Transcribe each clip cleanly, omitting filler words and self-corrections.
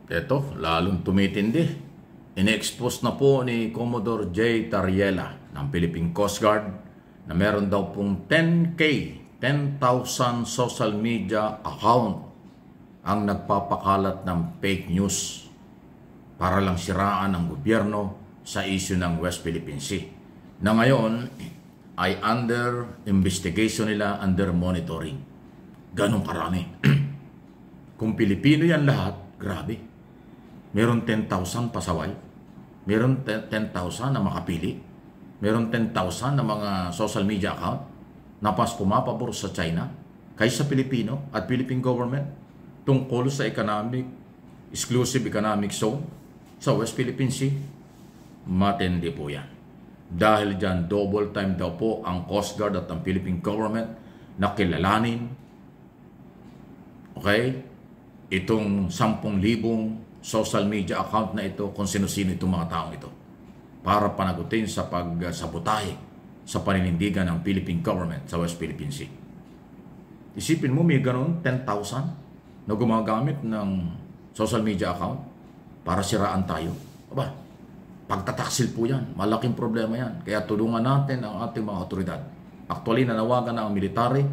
eto, lalong tumitindi. Ine-expose na po ni Commodore J. Tariela ng Philippine Coast Guard na meron daw pong 10,000 social media account ang nagpapakalat ng fake news para lang siraan ang gobyerno sa issue ng West Philippine Sea na ngayon ay under investigation nila, under monitoring. Ganong karami. Kung Pilipino yan lahat, grabe. Meron 10,000 pasaway. Meron 10,000 na makapili. Meron 10,000 na mga social media account na pas pumapabor sa China kaysa Pilipino at Philippine government tungkol sa exclusive economic zone sa West Philippine Sea. Matindi po yan. Dahil dyan, double time daw po ang Coast Guard at ang Philippine government na kilalanin, itong 10,000 social media account na ito, kung sino-sino itong mga taong ito, para panagutin sa pagsabotahe sa paninindigan ng Philippine government sa West Philippine Sea. Isipin mo, may ganun 10,000 na gumagamit ng social media account para siraan tayo. Aba, pagtataksil po yan. Malaking problema yan. Kaya tulungan natin ang ating mga otoridad. Actually, nanawagan na ang military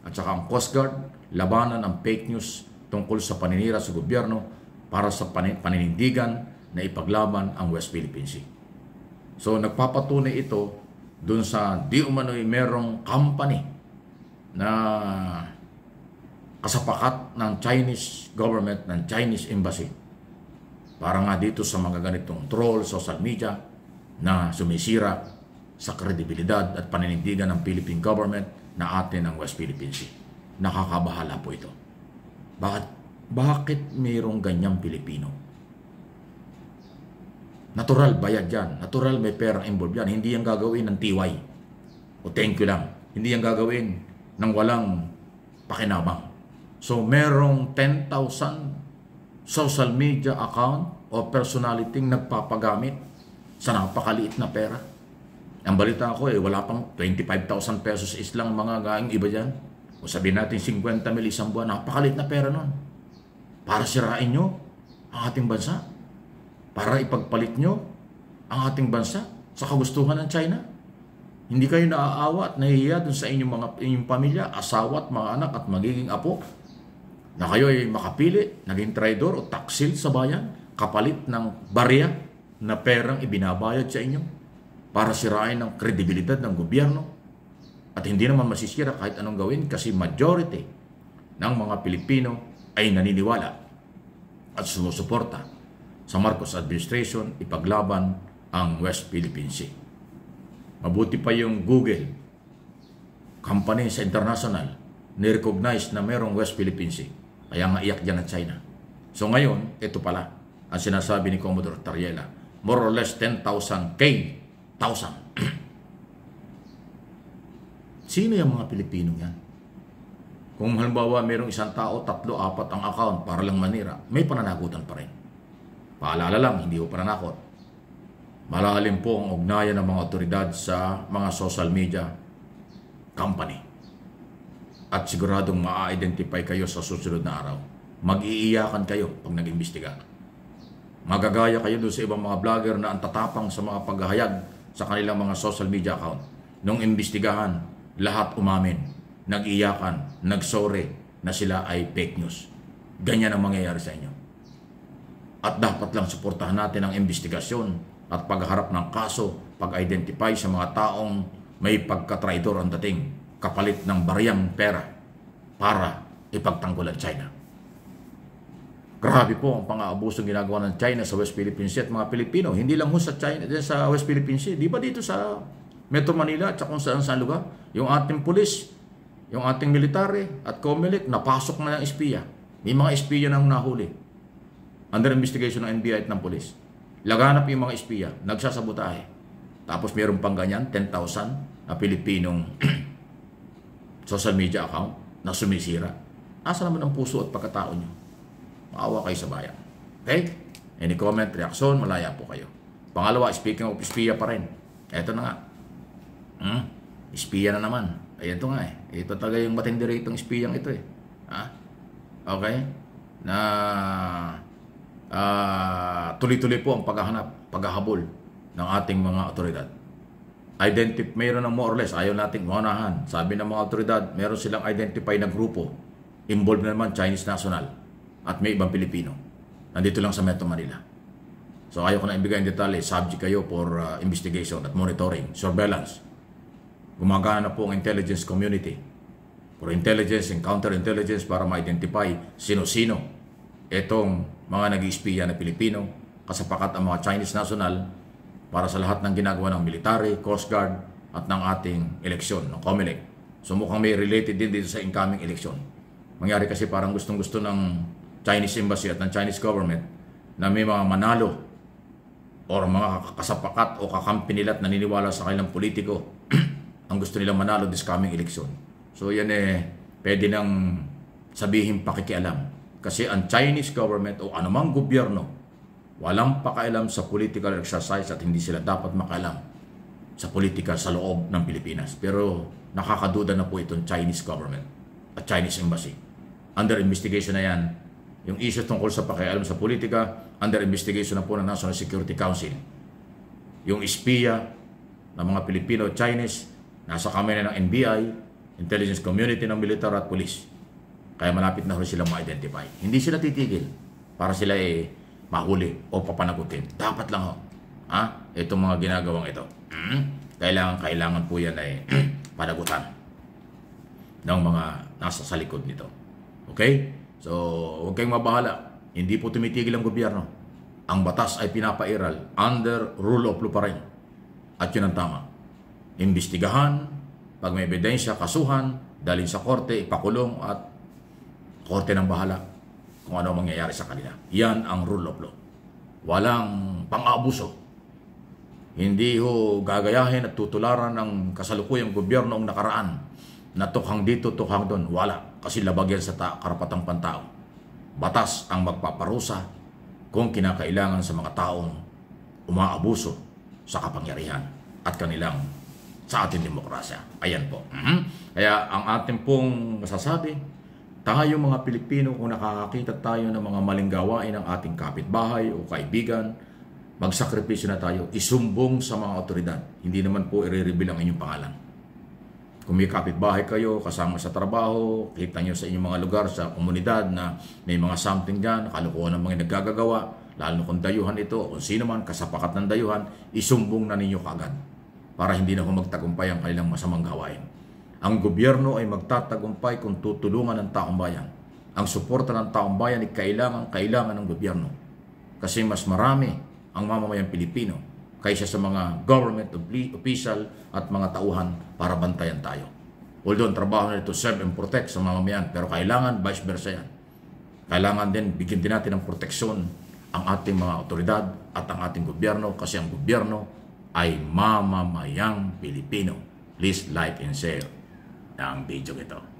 at saka ang Coast Guard labanan ang fake news tungkol sa paninira sa gobyerno para sa paninindigan na ipaglaban ang West Philippine Sea. So, nagpapatunay ito dun sa di umano'y merong company na kasapakat ng Chinese government, ng Chinese embassy, para nga dito sa mga ganitong troll, social media, na sumisira sa kredibilidad at paninindigan ng Philippine government na atin ang West Philippine Sea. Nakakabahala po ito. Bakit mayroong ganyang Pilipino? Natural bayad yan. Natural may pera involved yan. Hindi yan gagawin ng tiway o thank you lang. Hindi yan gagawin ng walang pakinabang. So, merong 10,000 social media account o personality nagpapagamit sa napakaliit na pera. Ang balita ko wala pang 25,000 pesos is lang mga gaing iba dyan. O sabihin natin 50 mil isang buwan, napakaliit na pera nun. Para sirain nyo ang ating bansa. Para ipagpalit nyo ang ating bansa sa kagustuhan ng China. Hindi kayo naaawa at nahihiya dun sa inyong pamilya, asawa at mga anak at magiging apo na kayo ay makapili, naging traidor o taksil sa bayan, kapalit ng barya na perang ibinabayad sa inyo para sirain ang kredibilidad ng gobyerno. At hindi naman masisira kahit anong gawin kasi majority ng mga Pilipino ay naniniwala at sumusuporta sa Marcos administration ipaglaban ang West Philippine Sea. Mabuti pa yung Google company sa international ni-recognize na mayroong West Philippine Sea. Kaya nga iyak dyan ang China. So ngayon, ito pala ang sinasabi ni Commodore Tariela. More or less 10,000 Sino yung mga Pilipino yan? Kung halimbawa mayroong isang tao, 3, 4 ang account para lang manira, may pananagutan pa rin. Paalala lang, hindi po pananakot. Malalim po ang ugnayan ng mga otoridad sa mga social media company. At siguradong ma-identify kayo sa susunod na araw. Mag-iiyakan kayo pag nag-imbestiga. Magagaya kayo doon sa ibang mga vlogger na ang tatapang sa mga paghahayag sa kanilang mga social media account. Nung imbestigahan, lahat umamin, nag-iyakan, nagsorry na sila ay fake news. Ganyan ang mangyayari sa inyo. At dapat lang suportahan natin ang investigasyon at pagharap ng kaso, pag-identify sa mga taong may pagkatraidor ang dating, kapalit ng bariyang pera para ipagtanggol ang China. Grabe po ang pang-aabusong ginagawa ng China sa West Philippine Sea at mga Pilipino. Hindi lang ho sa China, sa West Philippine Sea. Di ba dito sa Metro Manila at kung saan lugar? Yung ating pulis, yung ating military at COMELEC, napasok na ng espiya. May mga espiya nang nahuli. Under investigation ng NBI at ng pulis. Laganap yung mga espiya, nagsasabotahe. Tapos mayroon pang ganyan, 10,000 na Pilipinong social media account na sumisira. Asa naman ang puso at pagkatao nyo? Maawa kayo sa bayan. Okay? Any comment, reaksyon, malaya po kayo. Pangalawa, speaking of espiya pa rin. Eto na nga. Espiya na naman. Ayan to nga eh. Ito talaga yung matindi rito ng espiyang ito eh. Okay? Na tuloy-tuloy po ang paghahanap, paghahabol ng ating mga otoridad. Mayroon ng more or less, ayaw nating maunahan. Sabi ng mga otoridad, meron silang identify na grupo. Involved na naman Chinese national at may ibang Pilipino. Nandito lang sa Metro Manila. So ayaw ko na ibigay ang detalye. Subject kayo for investigation at monitoring, surveillance. Gumagana na po ang intelligence community for intelligence and counterintelligence para ma-identify sino-sino itong mga nag-iispiya na Pilipino, kasapakat ang mga Chinese national para sa lahat ng ginagawa ng military, Coast Guard at ng ating eleksyon, ng COMELEC. So mukhang may related din dito sa incoming election. Mangyari kasi parang gustong-gusto ng Chinese Embassy at ng Chinese government na may mga manalo or mga kasapakat o kakampi nila at naniniwala sa kanilang politiko ang gusto nilang manalo this coming election. So yan pwede nang sabihin pakikialam. Kasi ang Chinese government o anumang gobyerno walang pakialam sa political exercise at hindi sila dapat makialam sa politika sa loob ng Pilipinas. Pero nakakaduda na po itong Chinese government at Chinese Embassy. Under investigation na yan. Yung issue tungkol sa pakialam sa politika, under investigation na po ng National Security Council. Yung espiya ng mga Pilipino at Chinese, nasa kamay na ng NBI, intelligence community ng militar at police. Kaya malapit na rin silang ma-identify. Hindi sila titigil para sila mahuli o papanagutin. Dapat lang itong mga ginagawang ito. Kailangan po yan panagutan ng mga nasa sa likod nito. Okay? So, huwag kayong mabahala. Hindi po tumitigil ang gobyerno. Ang batas ay pinapairal under rule of law pa rin. At yun ang tama. Imbestigahan, pag may ebidensya, kasuhan, dalhin sa korte, ipakulong at korte ng bahala kung ano mangyayari sa kanila. Yan ang rule of law. Walang pang-aabuso. Hindi ho gagayahin at tutularan ng kasalukuyang gobyerno ang nakaraan na tukhang dito, tukhang doon. Wala. Kasi labag yan sa karapatang pantao. Batas ang magpaparusa kung kinakailangan sa mga taong umaabuso sa kapangyarihan at kanilang sa ating demokrasya. Ayan po. Kaya ang ating pong masasabi, tayo mga Pilipino, kung nakakakita tayo ng mga maling gawain ng ating kapitbahay o kaibigan, magsakripisyo na tayo, isumbong sa mga otoridad. Hindi naman po i-reveal ang inyong pangalan. Kung may kapitbahay kayo, kasama sa trabaho, kita nyo sa inyong mga lugar, sa komunidad na may mga something dyan, kalukuhan ng mga naggagawa, lalo kung dayuhan ito, kung sino man, kasapakat ng dayuhan, isumbong na ninyo kaagad para hindi na magtagumpay ang kanilang masamang gawain. Ang gobyerno ay magtatagumpay kung tutulungan ng taong bayan. Ang suporta ng taong bayan ay kailangan ng gobyerno. Kasi mas marami ang mamamayang Pilipino kaysa sa mga government official at mga tauhan para bantayan tayo. Although ang trabaho na ito serve and protect sa mamamayan, pero kailangan vice versa yan. Kailangan din bigyan din natin ng proteksyon ang ating mga otoridad at ang ating gobyerno kasi ang gobyerno ay mamamayang Pilipino. Please like and share ang video ito.